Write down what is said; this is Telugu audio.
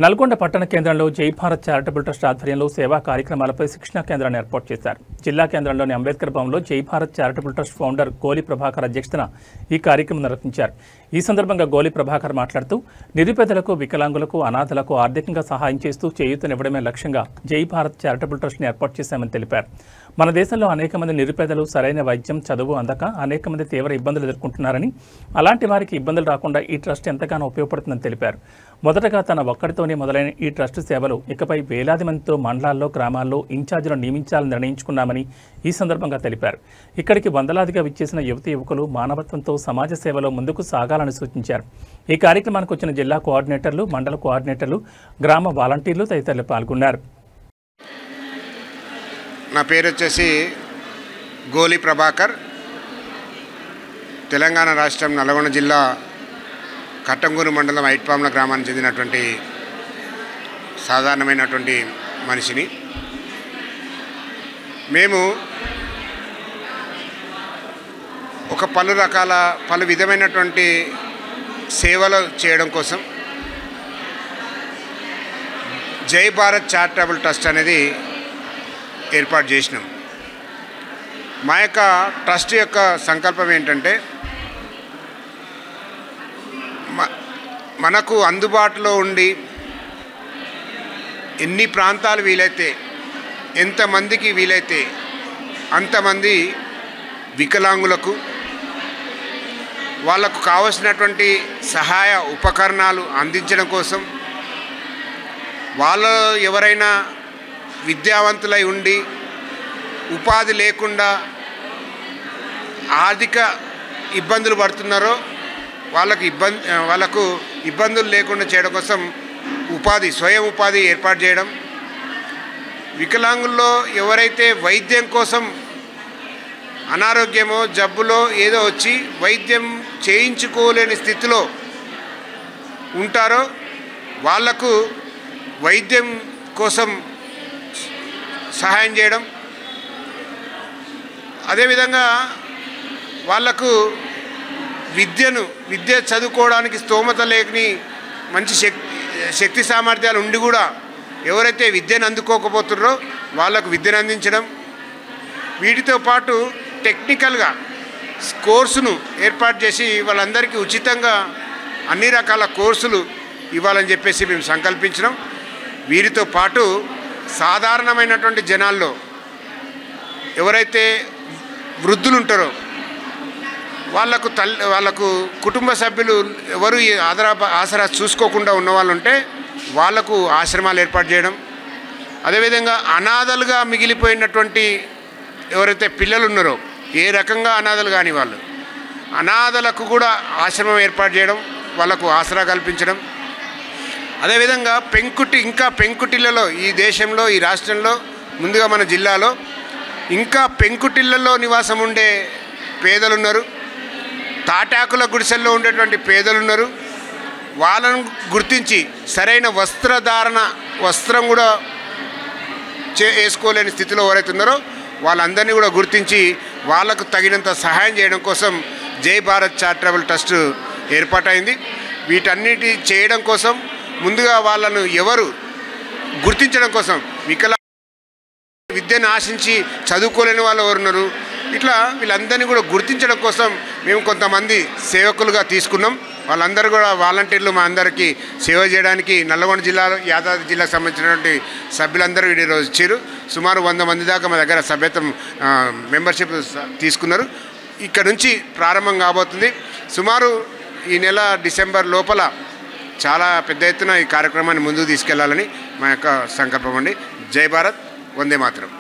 నల్గొండ పట్టణ కేంద్రంలో జై భారత్ చారిటబుల్ ట్రస్ట్ ఆధ్వర్యంలో సేవా కార్యక్రమాలపై శిక్షణా కేంద్రాన్ని ఏర్పాటు చేశారు. జిల్లా కేంద్రంలోని అంబేద్కర్ భవన్లో జై భారత్ చారిటబుల్ ట్రస్ట్ ఫౌండర్ గోలి ప్రభాకర్ అధ్యక్షతన ఈ కార్యక్రమం నిర్వహించారు. ఈ సందర్భంగా గోలి ప్రభాకర్ మాట్లాడుతూ నిరుపేదలకు, వికలాంగులకు, అనాథలకు ఆర్థికంగా సహాయం చేస్తూ చేయూతనివ్వడమే లక్ష్యంగా జై భారత్ చారిటబుల్ ట్రస్ట్ని ఏర్పాటు చేశామని తెలిపారు. మన దేశంలో అనేక మంది నిరుపేదలు సరైన వైద్యం, చదువు అందక అనేక మంది తీవ్ర ఇబ్బందులు ఎదుర్కొంటున్నారని, అలాంటి వారికి ఇబ్బందులు రాకుండా ఈ ట్రస్ట్ ఎంతగానో ఉపయోగపడుతుందని తెలిపారు. మొదటగా తన ఒక్కడితోనే మొదలైన ఈ ట్రస్ట్ సేవలు ఇకపై వేలాది మందితో మండలాల్లో, గ్రామాల్లో ఇన్ఛార్జీలను నియమించాలని నిర్ణయించుకున్నామని ఈ సందర్భంగా తెలిపారు. ఇక్కడికి వందలాదిగా విచ్చేసిన యువతి యువకులు మానవత్వంతో సమాజ సేవలో ముందుకు సాగాలని సూచించారు. ఈ కార్యక్రమానికి వచ్చిన జిల్లా కోఆర్డినేటర్లు, మండల కోఆర్డినేటర్లు, గ్రామ వాలంటీర్లు తదితరులు పాల్గొన్నారు. నా పేరు వచ్చేసి గోలి ప్రభాకర్. తెలంగాణ రాష్ట్రం నల్గొండ జిల్లా కట్టంగూరు మండలం ఐట్పాముల గ్రామానికి చెందినటువంటి సాధారణమైనటువంటి మనిషిని. మేము ఒక పలు విధమైనటువంటి సేవలు చేయడం కోసం జై భారత్ చారిటబుల్ ట్రస్ట్ అనేది ఏర్పాటు చేసినాం. మా యొక్క ట్రస్ట్ యొక్క సంకల్పం ఏంటంటే, మనకు అందుబాటులో ఉండి ఎన్ని ప్రాంతాలు వీలైతే, ఎంతమందికి వీలైతే అంతమంది వికలాంగులకు, వాళ్ళకు కావలసినటువంటి సహాయ ఉపకరణాలు అందించడం కోసం, వాళ్ళు ఎవరైనా విద్యావంతులై ఉండి ఉపాధి లేకుండా ఆర్థిక ఇబ్బందులు పడుతున్నారో వాళ్ళకు ఇబ్బందులు లేకుండా చేయడం కోసం స్వయం ఉపాధి ఏర్పాటు చేయడం. వికలాంగుల్లో ఎవరైతే వైద్యం కోసం అనారోగ్యమో, జబ్బులో ఏదో వచ్చి వైద్యం చేయించుకోలేని స్థితిలో ఉంటారో వాళ్లకు వైద్యం కోసం సహాయం చేయడం. అదేవిధంగా వాళ్లకు విద్య చదువుకోవడానికి స్తోమత లేని మంచి శక్తి సామర్థ్యాలు ఉండి కూడా ఎవరైతే విద్యను అందుకోకపోతున్నారో వాళ్లకు విద్యను అందించడం. వీటితో పాటు టెక్నికల్గా కోర్సును ఏర్పాటు చేసి వాళ్ళందరికీ ఉచితంగా అన్ని రకాల కోర్సులు ఇవ్వాలని చెప్పేసి మేము సంకల్పించినాం. వీరితో పాటు సాధారణమైనటువంటి జనాల్లో ఎవరైతే వృద్ధులు ఉంటారో వాళ్ళకు కుటుంబ సభ్యులు ఎవరు ఆసరా చూసుకోకుండా ఉన్న వాళ్ళు ఉంటే వాళ్లకు ఆశ్రమాలు ఏర్పాటు చేయడం. అదేవిధంగా అనాథలుగా మిగిలిపోయినటువంటి ఎవరైతే పిల్లలు ఉన్నారో, ఏ రకంగా అనాథలు కాని వాళ్ళు, అనాథలకు కూడా ఆశ్రమం ఏర్పాటు చేయడం, వాళ్ళకు ఆసరా కల్పించడం. అదేవిధంగా పెంకుటిళ్లలో ఈ దేశంలో, ఈ రాష్ట్రంలో, ముందుగా మన జిల్లాలో ఇంకా పెంకుటిళ్లలో నివాసం ఉండే పేదలున్నారు, తాటాకుల గుడిసెల్లో ఉండేటువంటి పేదలున్నారు. వాళ్ళను గుర్తించి సరైన వస్త్రం కూడా వేసుకోలేని స్థితిలో ఎవరైతే ఉన్నారో వాళ్ళందరినీ కూడా గుర్తించి వాళ్ళకు తగినంత సహాయం చేయడం కోసం జై భారత్ చారిటబుల్ ట్రస్ట్ ఏర్పాటైంది. వీటన్నిటి చేయడం కోసం ముందుగా వాళ్ళను ఎవరు గుర్తించడం కోసం, విద్యను ఆశించి చదువుకోలేని వాళ్ళు ఎవరున్నారు, ఇట్లా వీళ్ళందరినీ కూడా గుర్తించడం కోసం మేము కొంతమంది సేవకులుగా తీసుకున్నాం. వాళ్ళందరూ కూడా వాలంటీర్లు మా అందరికీ సేవ చేయడానికి నల్లగొండ జిల్లాలో, యాదాద్రి జిల్లాకు సంబంధించినటువంటి సభ్యులందరూ ఈరోజు వచ్చారు. సుమారు 100 మంది దాకా మా దగ్గర సభ్యత్వం మెంబర్షిప్ తీసుకున్నారు. ఇక్కడ నుంచి ప్రారంభం కాబోతుంది. సుమారు ఈ నెల డిసెంబర్ లోపల చాలా పెద్ద ఎత్తున ఈ కార్యక్రమాన్ని ముందుకు తీసుకెళ్లాలని మా యొక్క సంకల్పం అండి. జై భారత్, వందే మాతరం.